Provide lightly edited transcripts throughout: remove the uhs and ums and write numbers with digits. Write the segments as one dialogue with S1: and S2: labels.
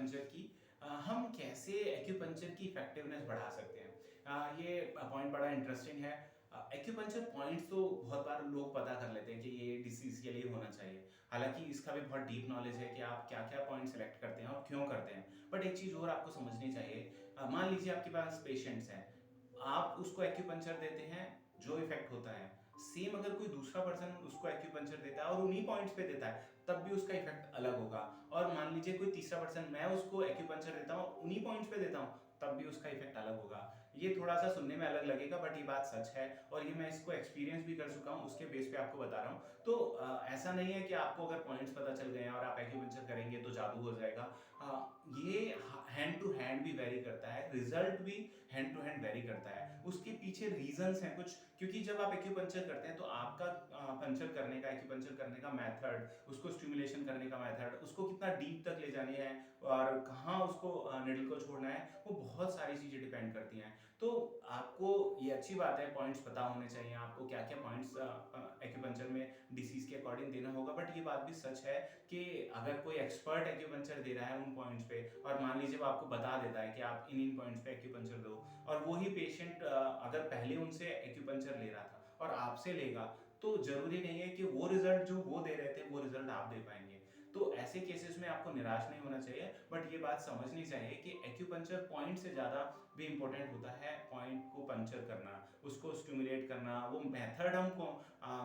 S1: Acupuncture की हम कैसे एक्यूपंक्चर की इफेक्टिवनेस बढ़ा सकते हैं। ये पॉइंट बड़ा इंटरेस्टिंग है। एक्यूपंक्चर पॉइंट्स तो बहुत बार लोग पता कर लेते हैं कि ये डिसीज के लिए होना चाहिए। हालांकि इसका भी बहुत डीप नॉलेज है कि आप क्या क्या पॉइंट सेलेक्ट करते हैं और क्यों करते हैं। बट एक चीज़ और आपको समझनी चाहिए। मान लीजिए आपके पास पेशेंट्स हैं, आप उसको एक्यूपंक्चर देते हैं, जो इफेक्ट होता है सेम अगर कोई दूसरा पर्सन उसको एक्यूपंक्चर देता है और उन्हीं पॉइंट्स पे देता है, तब भी उसका इफेक्ट अलग होगा। और मान लीजिए कोई तीसरा पर्सन, मैं उसको एक्यूपंक्चर देता हूँ, उन्हीं पॉइंट्स पे देता हूँ, तब भी उसका इफेक्ट अलग होगा। ये थोड़ा सा सुनने में अलग लगेगा, बट ये बात सच है और ये मैं इसको एक्सपीरियंस भी कर चुका हूँ, उसके बेस पे आपको बता रहा हूँ। तो ऐसा नहीं है कि आपको अगर पॉइंट्स पता चल गए हैं और आप एक्यूपंक्चर करेंगे तो जादू हो जाएगा। ये हैंड टू हैंड भी वेरी करता है, रिजल्ट भी हैंड टू हैंड वेरी करता है। उसके पीछे रीजंस हैं कुछ, क्योंकि जब आप एक्यूपंक्चर करते हैं तो आपका पंक्चर करने का, एक्यूपंक्चर करने का मेथड, उसको स्टिमुलेशन करने का मेथड, उसको कितना डीप तक ले जाने हैं और कहाँ उसको निडल को छोड़ना है, वो बहुत सारी चीजें डिपेंड करती हैं। तो आपको ये अच्छी बात है, पॉइंट्स पता होने चाहिए आपको क्या क्या पॉइंट्स एक्यूपंक्चर में डिसीज के अकॉर्डिंग देना होगा। बट ये बात भी सच है कि अगर कोई एक्सपर्ट एक्यूपंक्चर दे रहा है उन पॉइंट्स पे, और मान लीजिए वो आपको बता देता है कि आप इन इन पॉइंट्स पे एक्यूपंक्चर दो, और वही पेशेंट अगर पहले उनसे एक्यूपंक्चर ले रहा था और आपसे लेगा, तो जरूरी नहीं है कि वो रिजल्ट जो वो दे रहे थे वो रिजल्ट आप दे पाएंगे। तो ऐसे केसेस में आपको निराश नहीं होना चाहिए, बट ये बात समझनी चाहिए कि एक्यूपंक्चर पॉइंट से ज्यादा भी इंपॉर्टेंट होता है पॉइंट को पंक्चर करना, उसको स्टिमुलेट करना। वो मेथड हमको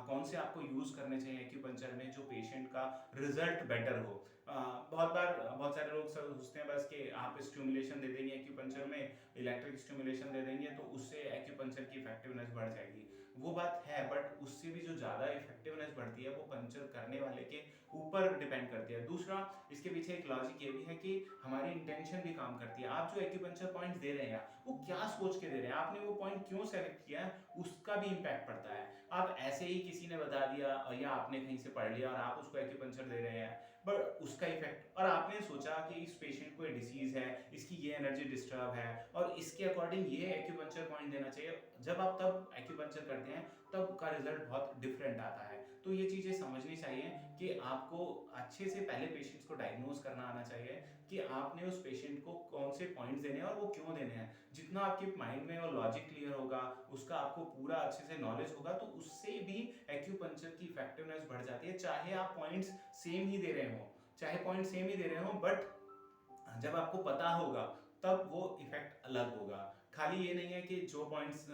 S1: कौन से आपको यूज करने चाहिए एक्यूपंक्चर में जो पेशेंट का रिजल्ट बेटर हो। बहुत बार बहुत सारे लोग सोचते हैं बस कि आप स्टिमुलेशन दे देंगे एक्यूपंक्चर में, इलेक्ट्रिक स्टिमुलेशन दे देंगे तो उससे एक्यूपंक्चर की इफेक्टिवनेस बढ़ जाएगी। वो बात है, बट उससे भी जो ज्यादा इफेक्टिवनेस बढ़ती है वो पंक्चर करने वाले के ऊपर डिपेंड करती है। दूसरा, इसके पीछे एक लॉजिक ये भी है कि हमारी इंटेंशन भी काम करती है। आप जो एक्यूपंक्चर पॉइंट दे रहे हैं वो क्या सोच के दे रहे हैं, आपने वो पॉइंट क्यों सेलेक्ट किया है, उसका भी इंपैक्ट पड़ता है। आप ऐसे ही किसी ने बता दिया या आपने कहीं से पढ़ लिया और आप उसको एक्यूपंक्चर दे रहे हैं, बट उसका इफेक्ट, और आपने सोचा कि इस पेशेंट को डिसीज है, इसकी ये एनर्जी डिस्टर्ब है और इसके अकॉर्डिंग ये एक्यूपंक्चर पॉइंट देना चाहिए, जब आप तब एक्यूपंक्चर करते हैं तब का रिजल्ट बहुत डिफरेंट आता है। तो ये चीजें समझनी चाहिए कि आपको अच्छे से पहले पेशेंट्स को डायग्नोज करना आना चाहिए कि आपने उस पेशेंट को कौन से पॉइंट्स देने हैं और वो क्यों देने हैं। जितना आपके माइंड में वो लॉजिक क्लियर होगा, उसका आपको पूरा अच्छे से नॉलेज होगा, तो उससे भी एक्यूपंक्चर की इफेक्टिवनेस बढ़ जाती है। चाहे आप पॉइंट्स सेम ही दे रहे हो, चाहे पॉइंट सेम ही दे रहे हो, बट जब आपको पता होगा तब वो इफेक्ट अलग होगा। खाली ये नहीं है कि जो पॉइंट्स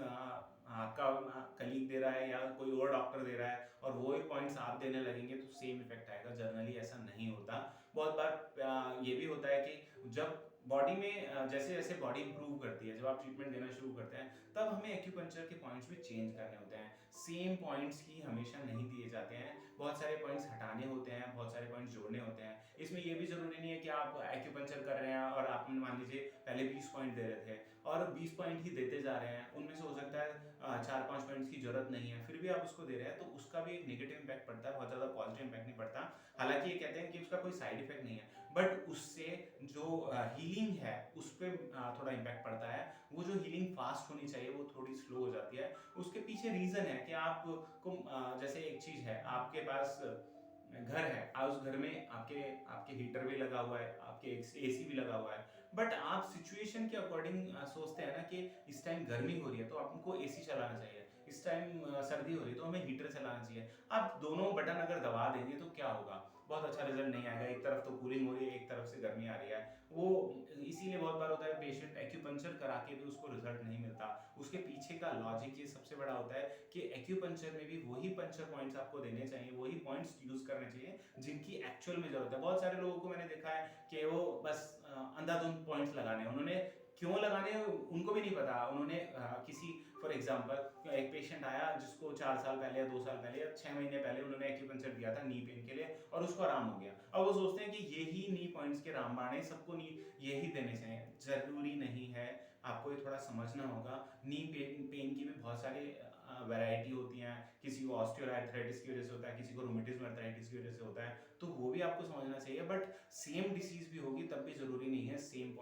S1: आपका कलीग दे रहा है या कोई और डॉक्टर दे रहा है और वो ही पॉइंट्स आप देने लगेंगे तो सेम इफेक्ट आएगा। जनरली ऐसा नहीं होता। बहुत बार ये भी होता है कि जब बॉडी में जैसे जैसे बॉडी इंप्रूव करती है, जब आप ट्रीटमेंट देना शुरू करते हैं, तब हमें एक्यूपंक्चर के पॉइंट्स भी चेंज करने होते हैं। सेम पॉइंट्स ही हमेशा नहीं दिए जाते हैं, बहुत सारे पॉइंट्स हटाने होते हैं, बहुत सारे पॉइंट्स जोड़ने होते हैं। इसमें ये भी जरूरी नहीं है कि आप एक्यूपंक्चर कर रहे हैं और आपने मान लीजिए पहले 20 पॉइंट दे रहे थे और 20 पॉइंट ही देते जा रहे हैं, उनमें से हो सकता है 4-5 पॉइंट्स की जरूरत नहीं है, फिर भी आप उसको दे रहे हैं, तो उसका भी एक नेगेटिव इंपैक्ट पड़ता है, बहुत ज्यादा पॉजिटिव इंपैक्ट नहीं पड़ता। हालांकि ये कहते हैं कि उसका कोई साइड इफेक्ट नहीं है, बट उससे जो हीलिंग है उस पर थोड़ा इम्पैक्ट पड़ता है। वो जो हीलिंग फास्ट होनी चाहिए वो थोड़ी स्लो हो जाती है। उसके पीछे रीजन है कि आपको जैसे एक चीज है, आपके पास घर है, आप उस घर में आपके आपके हीटर भी लगा हुआ है, आपके एसी भी लगा हुआ है, बट आप सिचुएशन के अकॉर्डिंग सोचते हैं ना कि इस टाइम गर्मी हो रही है तो आपको एसी चलाना चाहिए, इस टाइम सर्दी हो रही है तो हमें हीटर चलाना चाहिए। आप दोनों बटन अगर दबा देंगे तो क्या होगा, बहुत अच्छा रिजल्ट नहीं आएगा। एक तरफ तो कूलिंग हो रही है, एक तरफ से गर्मी आ रही है। वो इसीलिए बहुत बार होता है पेशेंट एक्यूपंक्चर करा के भी उसको रिजल्ट नहीं मिलता। उसके पीछे का लॉजिक ये सबसे बड़ा होता है कि एक्यूपंक्चर में भी वही पंक्चर पॉइंट्स आपको देने चाहिए, वही पॉइंट्स यूज करने चाहिए जिनकी एक्चुअल में जरूरत है। बहुत सारे लोगों को मैंने देखा है कि वो बस अंधाधुंध पॉइंट्स लगाने, उन्होंने क्यों लगाने उनको भी नहीं पता। उन्होंने किसी, फॉर एग्जांपल एक पेशेंट आया जिसको 4 साल पहले या 2 साल पहले या 6 महीने पहले उन्होंने एक्यूपंक्चर दिया था नी पेन के लिए और उसको आराम हो गया। अब वो सोचते हैं कि यही नी पॉइंट्स के रामबाण है, सबको नी यही देने चाहिए। जरूरी नहीं है, आपको ये थोड़ा समझना होगा। नी पेन पेन की भी बहुत सारी वैरायटी होती हैं। किसी को ऑस्टियोआर्थराइटिस की वजह से होता है, किसी को रूमेटिज्म अर्थराइटिस की वजह से होता है, तो वो भी आपको समझना चाहिए। बट सेम डिसीज भी होगी तब भी जरूरी नहीं है सेम